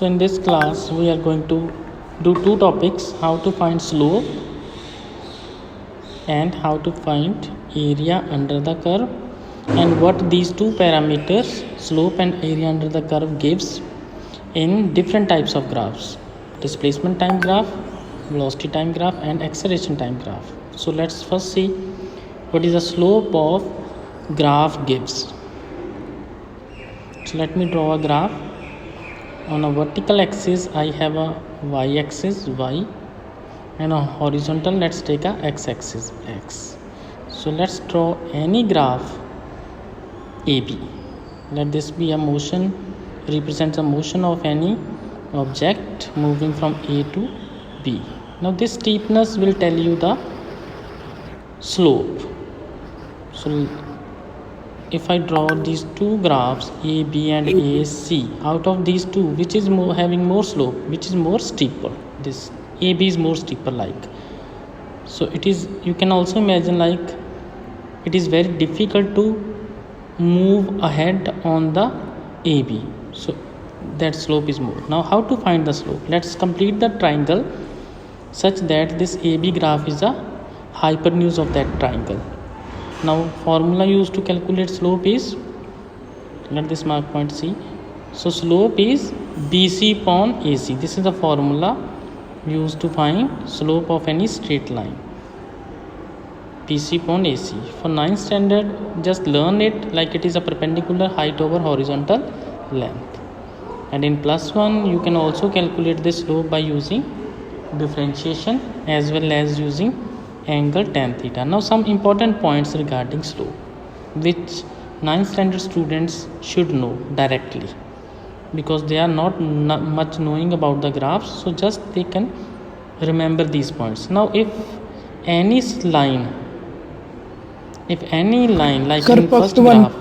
So in this class we are going to do two topics: how to find slope and how to find area under the curve, and what these two parameters, slope and area under the curve, gives in different types of graphs: displacement time graph, velocity time graph, and acceleration time graph. So let's first see what is the slope of graph gives. So let me draw a graph. On a vertical axis I have a y-axis y, and on horizontal let's take a x-axis x. So let's draw any graph AB. Let this be a motion, represents a motion of any object moving from A to B. Now this steepness will tell you the slope. So if I draw these two graphs AB and AC, out of these two, which is having more slope, which is more steeper? This AB is more steeper, like. So it is, you can also imagine, like, it is very difficult to move ahead on the AB, so that slope is more. Now how to find the slope? Let's complete the triangle such that this AB graph is a hypotenuse of that triangle. Now formula used to calculate slope is, let this mark point C. So slope is BC upon AC. This is the formula used to find slope of any straight line, BC upon AC. For 9th standard, just learn it like it is a perpendicular height over horizontal length. And in +1 you can also calculate the slope by using differentiation as well as using angle tan theta. Now some important points regarding slope which 9th standard students should know directly, because they are not much knowing about the graphs, so just they can remember these points. Now if any line like in first graph,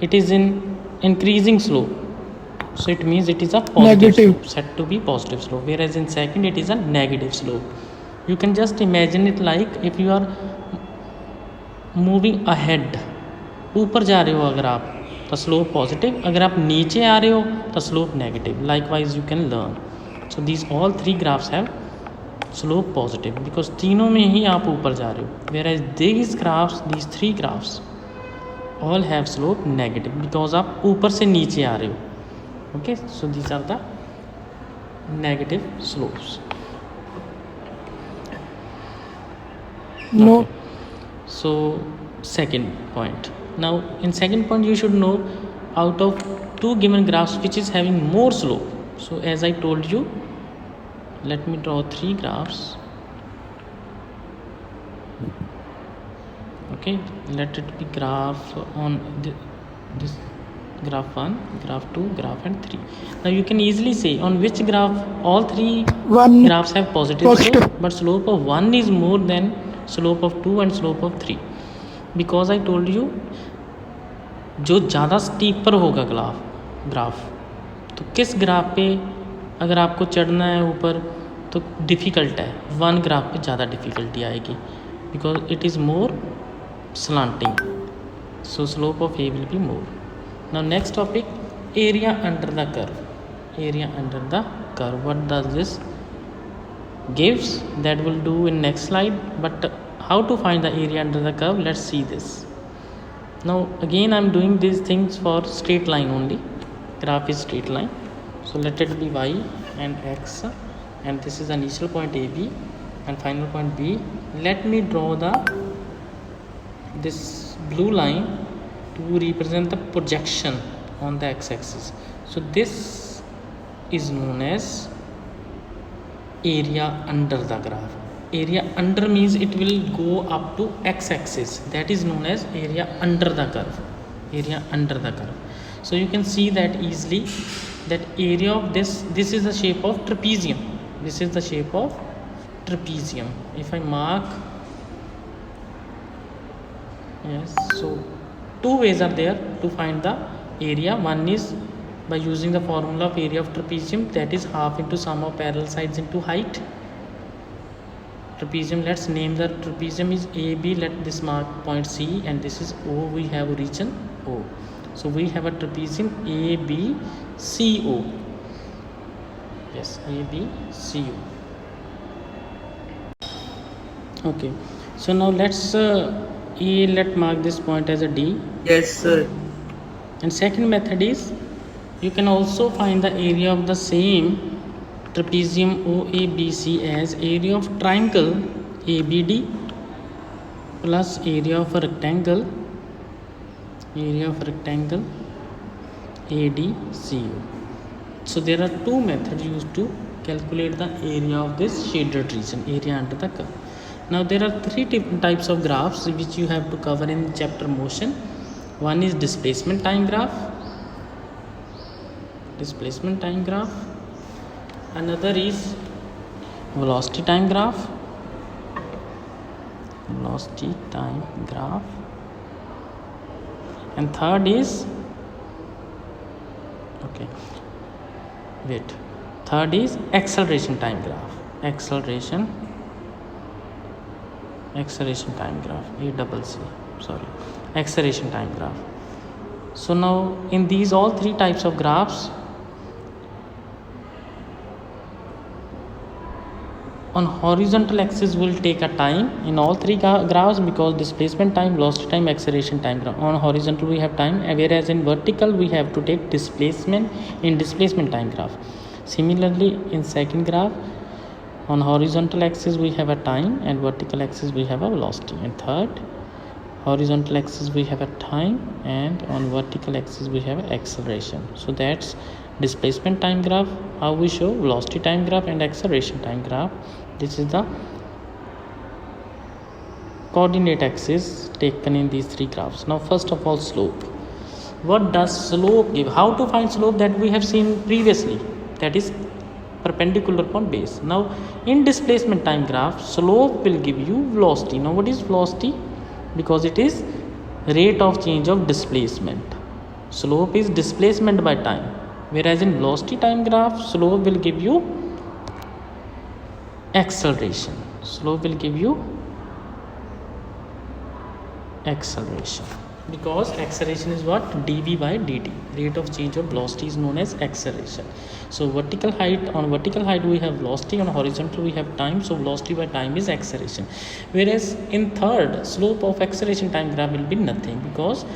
it is in increasing slope, so it means it is a positive slope, set to be positive slope, whereas in second it is a negative slope. You can just imagine it like if you are moving ahead, ऊपर जा रहे हो अगर आप, तो slope positive, अगर आप नीचे आ रहे हो तो slope negative. Likewise you can learn. So these all three graphs have slope positive because तीनों में ही आप ऊपर जा रहे हो, whereas these three graphs all have slope negative because आप ऊपर से नीचे आ रहे हो. Okay, so these are the negative slopes. No. Okay. So second point. Now in second point you should know, out of two given graphs which is having more slope. So as I told you, let me draw three graphs. Okay, let it be graph on this graph 1, graph 2, graph and 3. Now you can easily say on which graph all three graphs have positive slope, but slope of 1 is more than slope of 2 and slope of 3, because I told you जो ज़्यादा steeper होगा graph, तो किस graph पे अगर आपको चढ़ना है ऊपर तो डिफ़िकल्ट है, वन ग्राफ पे ज़्यादा डिफ़िकल्टी आएगी because it is more slanting, so slope of A will be more. Now next topic, area under the curve. Area under the curve, what does this gives, that will do in next slide. But how to find the area under the curve, let's see this. Now again I'm doing these things for straight line only. Graph is straight line, so let it be y and x, and this is the initial point AB and final point B. Let me draw this blue line to represent the projection on the x-axis. So this is known as area under the graph. Area under means it will go up to x-axis, that is known as area under the curve. Area under the curve. So you can see that easily, that area of this is the shape of trapezium. This is the shape of trapezium. If I mark, yes, so two ways are there to find the area. One is by using the formula of area of trapezium, that is half into sum of parallel sides into height. Trapezium, let's name the trapezium is AB, let this mark point C, and this is O, we have origin O. So we have a trapezium ABCO. Yes, A, B, C, U. Okay, so now let's let mark this point as a D. Yes, sir. And second method is, you can also find the area of the same trapezium OABC as area of triangle ABD plus area of a rectangle ADCU. So there are two methods used to calculate the area of this shaded region, area under the curve. Now there are three different types of graphs which you have to cover in chapter motion. One is displacement time graph. Another is velocity time graph. And third is acceleration time graph. Acceleration time graph. So now in these all three types of graphs, on horizontal axis will take a time in all three graphs, because displacement time, velocity time, acceleration time graph. On horizontal we have time, whereas in vertical we have to take displacement in displacement time graph. Similarly in second graph, on horizontal axis we have a time and vertical axis we have a velocity. And third, horizontal axis we have a time and on vertical axis we have acceleration. So that's displacement time graph, how we show velocity time graph and acceleration time graph. This is the coordinate axis taken in these three graphs. Now first of all, slope. What does slope give? How to find slope, that we have seen previously, that is perpendicular upon base. Now in displacement time graph, slope will give you velocity. Now what is velocity? Because it is rate of change of displacement. Slope is displacement by time, whereas in velocity time graph, slope will give you acceleration. Because acceleration is what? dv by dt. Rate of change of velocity is known as acceleration. So on vertical height we have velocity, on horizontal we have time, so velocity by time is acceleration. Whereas in third, slope of acceleration time graph will be nothing, because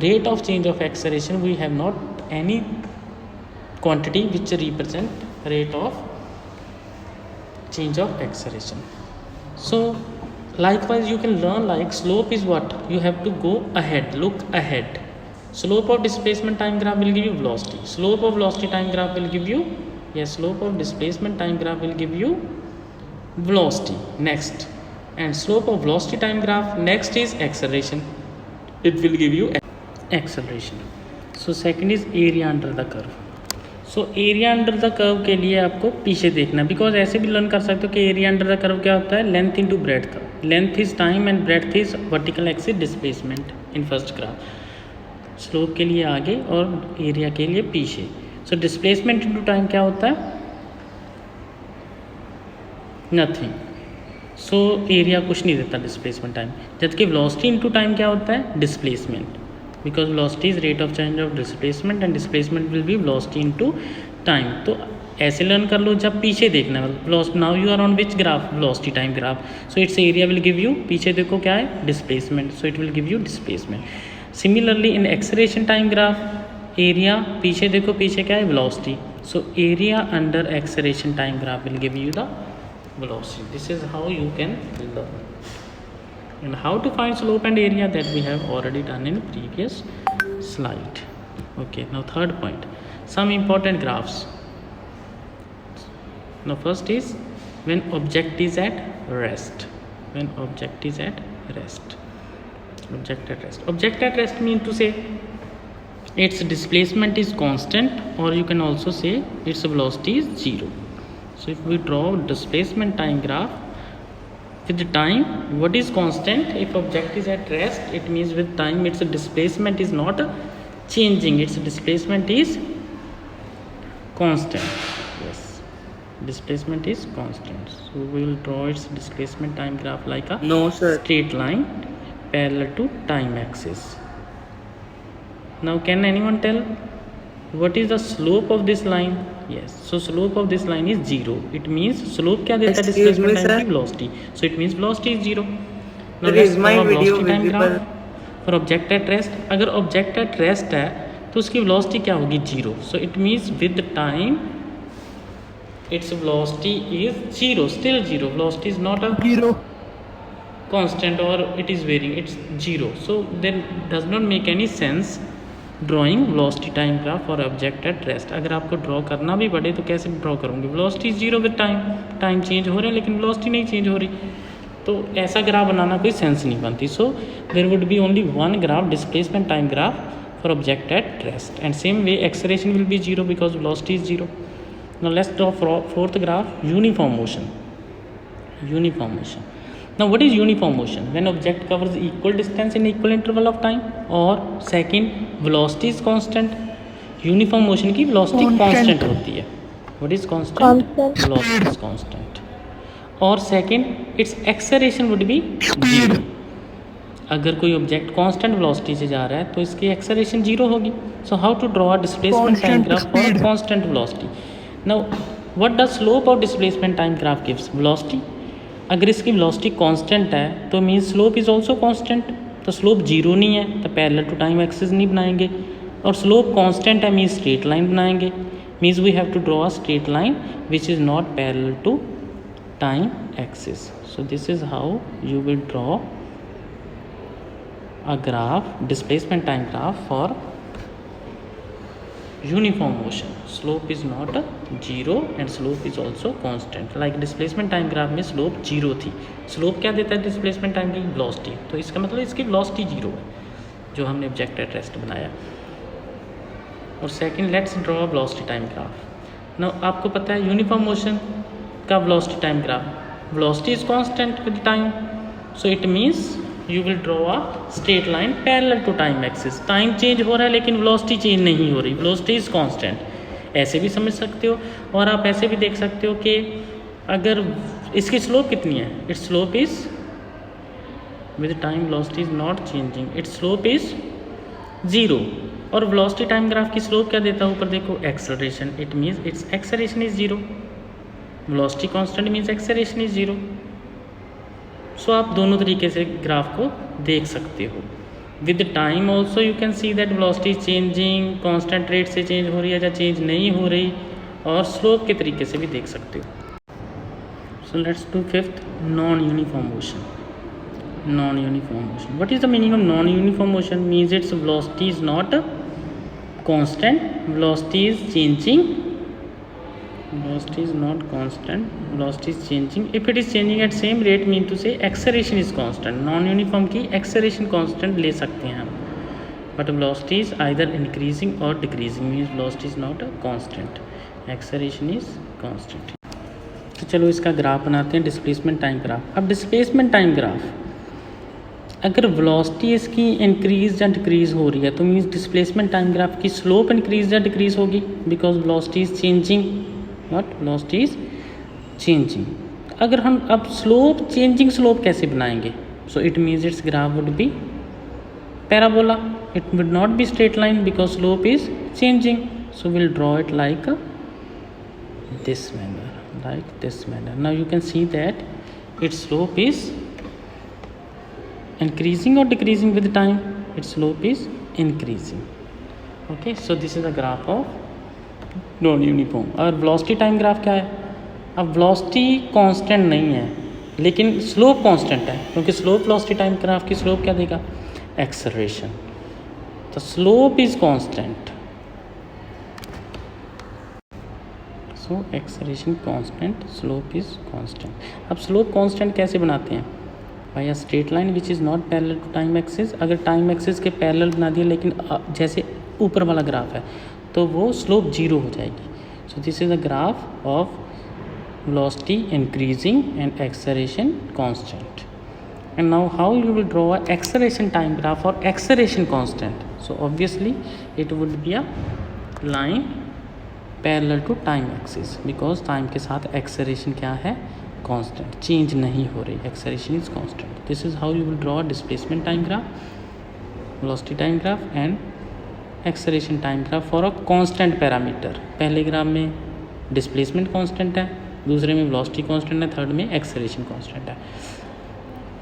rate of change of acceleration, we have not any quantity which represent rate of change of acceleration. So likewise you can learn, like slope is what? You have to go ahead, look ahead. Slope of displacement time graph will give you velocity. Slope of velocity time graph will give you, slope of displacement time graph will give you velocity next. And slope of velocity time graph next is acceleration. It will give you acceleration. So second is area under the curve. So area under the curve के लिए आपको पीछे देखना, because ऐसे भी learn कर सकते हो कि एरिया अंडर द कर्व क्या होता है? Length into breadth. Length is time and breadth is vertical axis displacement in first graph. Slope के लिए आगे और एरिया के लिए पीछे. सो डिस्प्लेसमेंट इनटू टाइम क्या होता है? नथिंग. सो एरिया कुछ नहीं देता डिस्प्लेसमेंट टाइम. जबकि वेलोसिटी इनटू टाइम क्या होता है? Displacement, because velocity is rate of change of displacement and displacement will be velocity into time. तो ऐसे लर्न कर लो जब पीछे देखना है. Now you are on which graph? velocity time graph. so its area will give you, पीछे देखो क्या है? displacement, so it will give you displacement. similarly in acceleration time graph, area पीछे देखो, पीछे क्या है? velocity. so area under acceleration time graph will give you the velocity. This is how you can learn. And how to find slope and area, that we have already done in previous slide. Okay, now third point, some important graphs. Now first is when object is at rest. Object at rest mean to say its displacement is constant, or you can also say its velocity is 0. So if we draw displacement time graph, with the time, what is constant? If object is at rest, it means with time its displacement is not changing, its displacement is constant. Yes, displacement is constant. So we will draw its displacement time graph like a straight line parallel to time axis. Now can anyone tell what is the slope of this line? Yes, so slope of this line is 0. It means slope क्या देता है displacement time की? Velocity. So it means velocity is 0. Now let's draw a velocity time graph for object at rest. अगर object at rest है तो उसकी velocity क्या होगी? 0. So it means with time its velocity is 0, still 0. Velocity is not a 0 constant or it is varying, it's 0. So then does not make any sense drawing velocity time graph और object at rest. अगर आपको draw करना भी पड़े तो कैसे draw करूँगी? Velocity 0 with time change हो रहा है लेकिन वेलोसिटी नहीं चेंज हो रही, तो ऐसा ग्राफ बनाना कोई सेंस नहीं बनती. So there would be only one graph, displacement time graph for object at rest, and same way acceleration will be 0 because velocity is 0. Now let's draw fourth graph, uniform motion. Uniform motion. Now what is uniform motion? When object covers equal distance in equal interval of time, or second velocity is constant. Uniform motion की velocity constant होती है. What is constant? Velocity is constant. और second its acceleration would be 0. अगर कोई object constant velocity से जा रहा है तो इसकी एक्सेलरेशन 0 होगी. So how to draw a displacement time graph for constant velocity? Now what does slope of displacement time graph gives? Velocity. अगर इसकी वेलोसिटी कांस्टेंट है तो means slope is also constant. तो स्लोप 0 नहीं है तो पैरेलल टू टाइम एक्सिस नहीं बनाएंगे, और स्लोप कांस्टेंट है मीन्स स्ट्रेट लाइन बनाएंगे. Means we have to draw a straight line which is not parallel to time axis. So this is how you will draw a graph, displacement time graph for uniform motion. Slope is not 0 and slope is also constant. Like displacement time graph में slope 0 थी. Slope क्या देता है displacement time की? velocity. तो इसका मतलब इसकी velocity 0 है जो हमने object at rest बनाया. और second let's draw a velocity time graph. Now आपको पता है uniform motion का velocity time graph, velocity is constant with time, so it means you will draw a straight line parallel to time axis. Time change हो रहा है लेकिन velocity change नहीं हो रही, वेलोसिटी इज कांस्टेंट. ऐसे भी समझ सकते हो, और आप ऐसे भी देख सकते हो कि अगर इसकी स्लोप कितनी है, it's slope is with time velocity is not changing, it's slope is 0. और वेलोसिटी टाइम ग्राफ की स्लोप क्या देता है ऊपर देखो? Acceleration. It means it's acceleration is 0. Velocity constant means acceleration is 0. सो आप दोनों तरीके से ग्राफ को देख सकते हो. With time also you can see that velocity changing, constant rate से चेंज हो रही है या चेंज नहीं हो रही, और स्लोप के तरीके से भी देख सकते हो. So let's do fifth, non uniform motion. Non uniform motion, what is the meaning of non uniform motion? Means its velocity is not constant, velocity is changing. Velocity is not constant, velocity is changing. If it is changing at same rate, mean to say acceleration is constant. Non-uniform की acceleration constant ले सकते हैं हम, but velocity is either increasing or decreasing, means velocity is not a constant, acceleration is constant. तो चलो इसका graph बनाते हैं, डिस्प्लेसमेंट टाइम ग्राफ. अब डिस्प्लेसमेंट टाइम ग्राफ अगर वेलोसिटी इसकी इंक्रीज या डिक्रीज हो रही है तो मीन्स डिस्प्लेसमेंट टाइम ग्राफ की स्लोप इंक्रीज या डिक्रीज होगी, because velocity is changing, not velocity is changing. अगर हम अब स्लोप चेंजिंग स्लोप कैसे बनाएंगे? So it means it's graph would be parabola. It would not be straight line because slope is changing. So will draw it like this manner, like this manner. Now you can see that its slope is increasing or decreasing with time? Its slope is increasing. Okay, so this is a graph of non-uniform. और velocity time graph क्या है? अब velocity constant नहीं है लेकिन slope constant है, क्योंकि slope velocity time graph की slope क्या देगा? Acceleration. The slope is constant. सो acceleration constant, slope is constant. अब स्लोप कांस्टेंट कैसे बनाते हैं? By a straight line which is not parallel to time axis. अगर टाइम एक्सिस के पैरेलल बना दिया लेकिन जैसे ऊपर वाला ग्राफ है तो वो स्लोप 0 हो जाएगी. So this is a graph of velocity increasing and acceleration constant. And now how you will draw a acceleration time graph और acceleration constant? So obviously it would be a line parallel to time axis, because time के साथ acceleration क्या है? Constant, change नहीं हो रही, acceleration is constant. This is how you will draw displacement time graph, velocity time graph and acceleration time graph for a constant parameter. पहले graph में displacement constant है, दूसरे में वेलोसिटी कांस्टेंट है, थर्ड में एक्सेलरेशन कांस्टेंट है।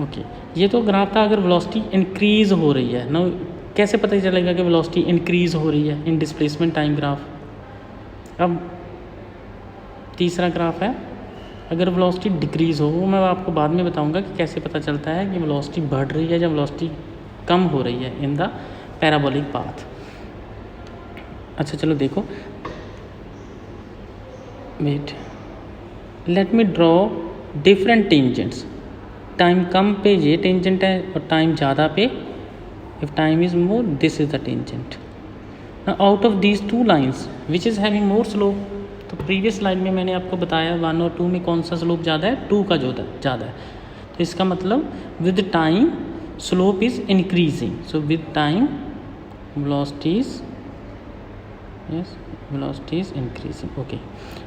Okay, ये तो ग्राफ था अगर वेलोसिटी इंक्रीज़ हो रही है ना। कैसे पता चलेगा कि वेलोसिटी इंक्रीज़ हो रही है इन डिस्प्लेसमेंट टाइम ग्राफ। अब तीसरा ग्राफ है, अगर वेलोसिटी डिक्रीज़ हो, वो मैं आपको बाद में बताऊंगा कि कैसे पता चलता है कि वेलोसिटी बढ़ रही है या वेलोसिटी कम हो रही है इन द पैराबोलिक पाथ। अच्छा चलो देखो, wait, let me draw different tangents. Time कम पे ये टेंजेंट है और टाइम ज़्यादा पे, if time is more this is the tangent. Out of these two lines which is having more slope. तो प्रीवियस लाइन में मैंने आपको बताया 1 और 2 में कौन सा स्लोप ज़्यादा है, 2 का जो ज़्यादा है। तो इसका मतलब with time slope is increasing, so with time velocity is, yes, velocity is increasing. Okay,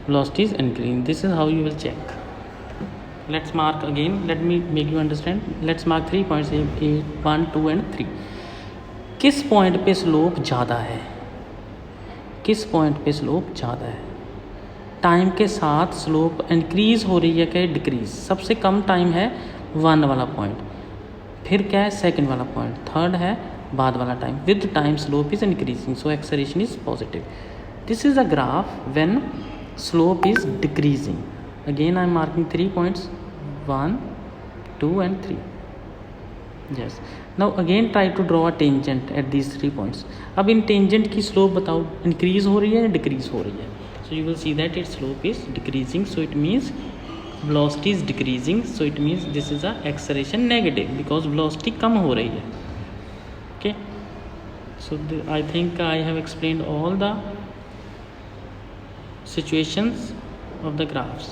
velocity is increasing. This is how you will check. Let's mark again, let me make you understand. Let's mark 3 points, 1, 2 and 3. किस point पे slope ज़्यादा है, किस point पे slope ज़्यादा है। Time के साथ स्लोप इंक्रीज़ हो रही है क्या डिक्रीज़। सबसे कम टाइम है 1 वाला पॉइंट, फिर क्या है सेकंड वाला पॉइंट, थर्ड है बाद वाला time. With time slope is increasing, so acceleration is positive. This is a graph when slope is decreasing. Again I am marking 3 points, 1, 2 and 3. Yes, now again try to draw a tangent at these 3 points. अब इन tangent की slope बताओ, increase हो रही है या decrease हो रही है। So you will see that it's slope is decreasing, so it means velocity is decreasing, so it means this is a acceleration negative because velocity कम हो रही है। Okay, so I think I have explained all the situations of the graphs.